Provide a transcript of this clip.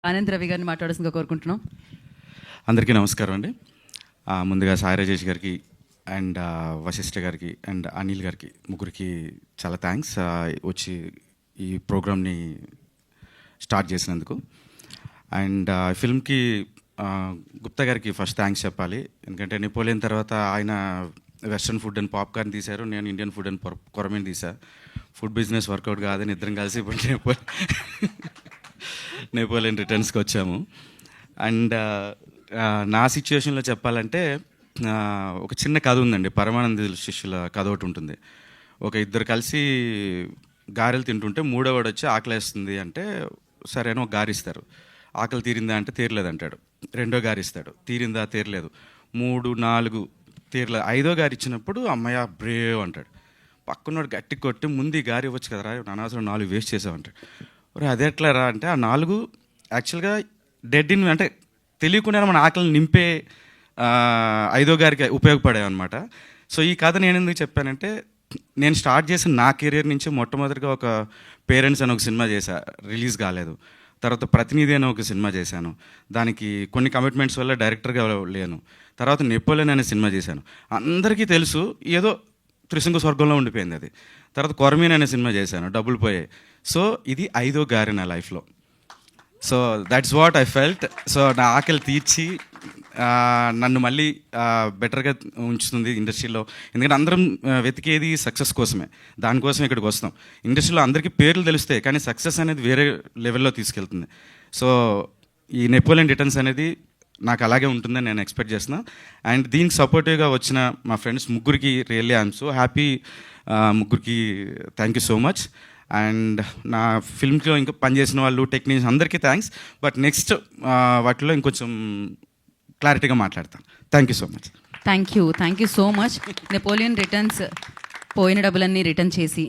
ఆనంద్ రవి గారిని మాట్లాడాల్సిందిగా కోరుకుంటున్నాం. అందరికీ నమస్కారం అండి. ముందుగా సాయి రాజేష్ గారికి అండ్ వశిష్ఠ గారికి అండ్ అనిల్ గారికి ముగ్గురికి చాలా థ్యాంక్స్ వచ్చి ఈ ప్రోగ్రామ్ని స్టార్ట్ చేసినందుకు. అండ్ ఫిల్మ్కి గుప్తా గారికి ఫస్ట్ థ్యాంక్స్ చెప్పాలి. ఎందుకంటే నెపోలియన్ తర్వాత ఆయన వెస్ట్రన్ ఫుడ్ అండ్ పాప్కార్న్ తీశారు, నేను ఇండియన్ ఫుడ్ అండ్ కొరమీన్ తీసా. ఫుడ్ బిజినెస్ వర్కౌట్ కాదని ఇద్దరం కలిసి ఇప్పుడు నెపోలియన్ రిటర్న్స్కి వచ్చాము. అండ్ నా సిచ్యువేషన్లో చెప్పాలంటే ఒక చిన్న కథ ఉందండి. పరమానంద శిష్యుల కథ ఒకటి ఉంటుంది. ఒక ఇద్దరు కలిసి గారెలు తింటుంటే మూడోవాడు వచ్చి ఆకలేస్తుంది అంటే సరే అని ఒక గారిస్తారు. ఆకలి తీరిందా అంటే తీరలేదు అంటాడు. రెండో గారిస్తాడు, తీరిందా తీరలేదు. 3, 4 తీరలేదు. 5వ గారి ఇచ్చినప్పుడు అమ్మయ్య బ్రేవ్ అంటాడు. పక్కనోడు గట్టి కొట్టి ముందు ఈ గారి ఇవ్వచ్చు కదరా, అనవసరం 4 వేస్ట్ చేసావంటాడు. అదే ఎట్లా రా అంటే ఆ 4 యాక్చువల్గా డెడ్ ఇన్ అంటే తెలియకుండా మన ఆకలిని నింపే 5వ గారికి ఉపయోగపడేవి అనమాట. సో ఈ కథ నేను ఎందుకు చెప్పానంటే, నేను స్టార్ట్ చేసిన నా కెరీర్ నుంచి మొట్టమొదటిగా ఒక పేరెంట్స్ అని ఒక సినిమా చేశా, రిలీజ్ కాలేదు. తర్వాత ప్రతినిధి అని ఒక సినిమా చేశాను, దానికి కొన్ని కమిట్మెంట్స్ వల్ల డైరెక్టర్గా లేను. తర్వాత నెపోలియన్ అనే సినిమా చేశాను, అందరికీ తెలుసు, ఏదో త్రిశంకు స్వర్గంలో ఉండిపోయింది అది. తర్వాత కొరమీన్ అనే సినిమా చేశాను, డబ్బులు పోయాయి. సో ఇది 5వ గారి నా లైఫ్లో. So that's what I felt. So నా ఆకలి తీర్చి నన్ను మళ్ళీ బెటర్గా ఉంచుతుంది ఇండస్ట్రీలో. ఎందుకంటే అందరం వెతికేది సక్సెస్ కోసమే, దానికోసం ఇక్కడికి వస్తాం. ఇండస్ట్రీలో అందరికీ పేర్లు తెలుస్తాయి, కానీ సక్సెస్ అనేది వేరే లెవెల్లో తీసుకెళ్తుంది. సో ఈ నెపోలియన్ రిటర్న్స్ అనేది నాకు అలాగే ఉంటుందని నేను ఎక్స్పెక్ట్ చేస్తున్నా. అండ్ దీనికి సపోర్టివ్గా వచ్చిన మా ఫ్రెండ్స్ ముగ్గురికి రియల్లీ ఐఎమ్ సో హ్యాపీ. ముగ్గురికి thank you so much. And నా ఫిల్మ్లో ఇంకా పనిచేసిన వాళ్ళు, టెక్నీషియన్స్ అందరికీ థ్యాంక్స్. బట్ నెక్స్ట్ వాటిలో ఇంకొంచెం క్లారిటీగా మాట్లాడతాను. Thank you so much. Thank you so much. Napoleon returns పోయిన డబ్బులన్నీ రిటర్న్ చేసి